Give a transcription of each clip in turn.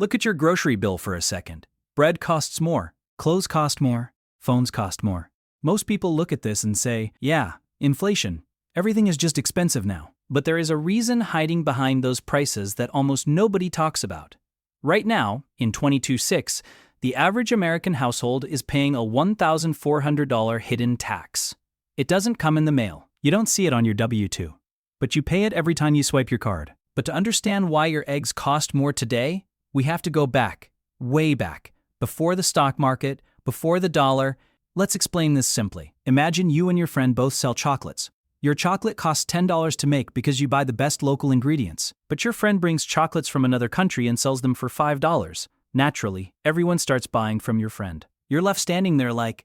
Look at your grocery bill for a second. Bread costs more, clothes cost more, phones cost more. Most people look at this and say, yeah, inflation. Everything is just expensive now. But there is a reason hiding behind those prices that almost nobody talks about. Right now, in 2026, the average American household is paying a $1,400 hidden tax. It doesn't come in the mail. You don't see it on your W-2. But you pay it every time you swipe your card. But to understand why your eggs cost more today, we have to go back, way back, before the stock market, before the dollar. Let's explain this simply. Imagine you and your friend both sell chocolates. Your chocolate costs $10 to make because you buy the best local ingredients, but your friend brings chocolates from another country and sells them for $5. Naturally, everyone starts buying from your friend. You're left standing there like,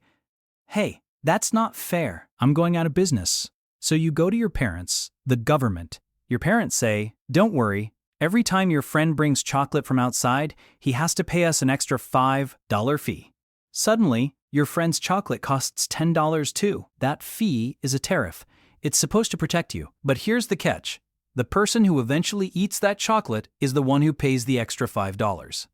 hey, that's not fair. I'm going out of business. So you go to your parents, the government. Your parents say, don't worry, every time your friend brings chocolate from outside, he has to pay us an extra $5 fee. Suddenly, your friend's chocolate costs $10 too. That fee is a tariff. It's supposed to protect you, but here's the catch. The person who eventually eats that chocolate is the one who pays the extra $5.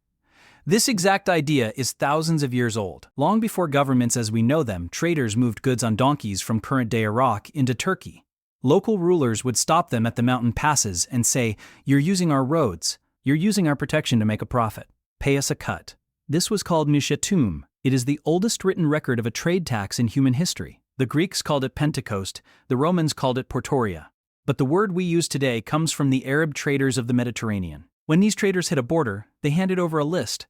This exact idea is thousands of years old. Long before governments as we know them, traders moved goods on donkeys from current-day Iraq into Turkey. Local rulers would stop them at the mountain passes and say, you're using our roads, you're using our protection to make a profit. Pay us a cut. This was called nishatum. It is the oldest written record of a trade tax in human history. The Greeks called it Pentecost, the Romans called it Portoria. But the word we use today comes from the Arab traders of the Mediterranean. When these traders hit a border, they handed over a list,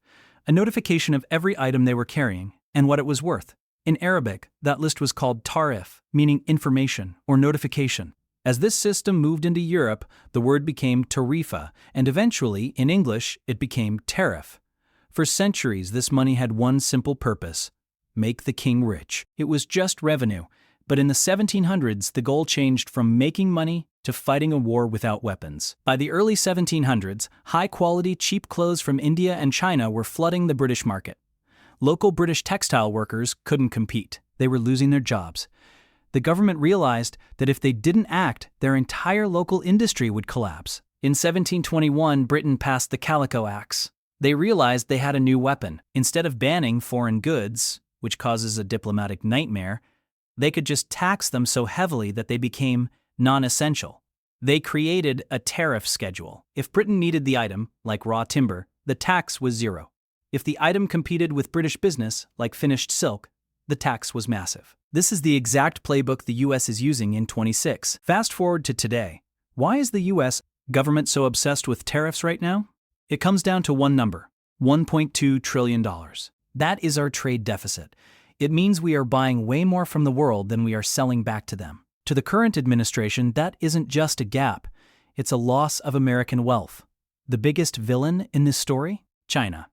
a notification of every item they were carrying and what it was worth. In Arabic, that list was called Tariff, meaning information or notification. As this system moved into Europe, the word became tarifa, and eventually, in English, it became tariff. For centuries, this money had one simple purpose: make the king rich. It was just revenue, but in the 1700s, the goal changed from making money to fighting a war without weapons. By the early 1700s, high-quality, cheap clothes from India and China were flooding the British market. Local British textile workers couldn't compete. They were losing their jobs. The government realized that if they didn't act, their entire local industry would collapse. In 1721, Britain passed the Calico Acts. They realized they had a new weapon. Instead of banning foreign goods, which causes a diplomatic nightmare, they could just tax them so heavily that they became non-essential. They created a tariff schedule. If Britain needed the item, like raw timber, the tax was zero. If the item competed with British business, like finished silk, the tax was massive. This is the exact playbook the US is using in 26. Fast forward to today. Why is the US government so obsessed with tariffs right now? It comes down to one number: $1.2 trillion. That is our trade deficit. It means we are buying way more from the world than we are selling back to them. To the current administration, that isn't just a gap. It's a loss of American wealth. The biggest villain in this story? China.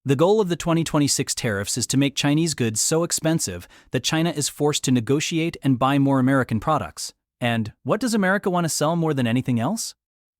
The goal of the 2026 tariffs is to make Chinese goods so expensive that China is forced to negotiate and buy more American products. And what does America want to sell more than anything else?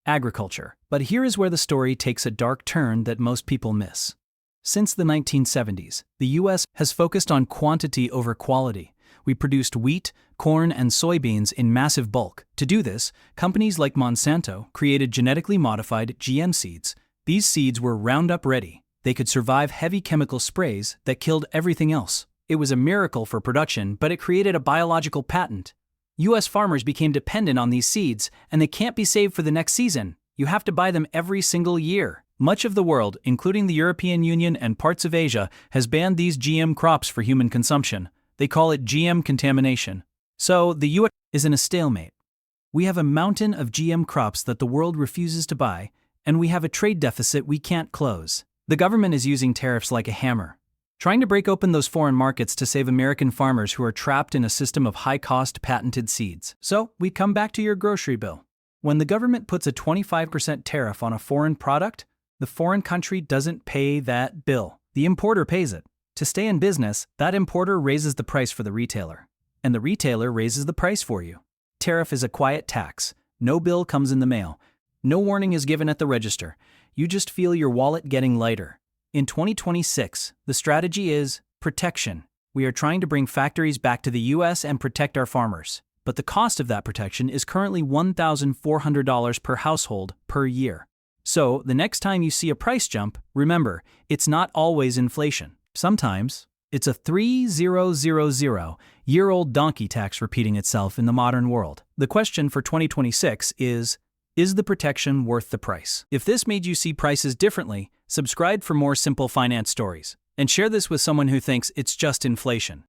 Agriculture. But here is where the story takes a dark turn that most people miss. Since the 1970s, the U.S. has focused on quantity over quality. We produced wheat, corn, and soybeans in massive bulk. To do this, companies like Monsanto created genetically modified GM seeds. These seeds were Roundup ready. They could survive heavy chemical sprays that killed everything else. It was a miracle for production, but it created a biological patent. U.S. farmers became dependent on these seeds, and they can't be saved for the next season. You have to buy them every single year. Much of the world, including the European Union and parts of Asia, has banned these GM crops for human consumption. They call it GM contamination. So the U.S. is in a stalemate. We have a mountain of GM crops that the world refuses to buy, and we have a trade deficit we can't close. The government is using tariffs like a hammer, trying to break open those foreign markets to save American farmers who are trapped in a system of high-cost patented seeds. So we come back to your grocery bill. When the government puts a 25% tariff on a foreign product, the foreign country doesn't pay that bill. The importer pays it. To stay in business, that importer raises the price for the retailer, and the retailer raises the price for you. Tariff is a quiet tax. No bill comes in the mail. No warning is given at the register. You just feel your wallet getting lighter. In 2026, the strategy is protection. We are trying to bring factories back to the U.S. and protect our farmers. But the cost of that protection is currently $1,400 per household per year. So, the next time you see a price jump, remember, it's not always inflation. Sometimes, it's a 3000-year-old donkey tax repeating itself in the modern world. The question for 2026 is the protection worth the price? If this made you see prices differently, subscribe for more simple finance stories. And share this with someone who thinks it's just inflation.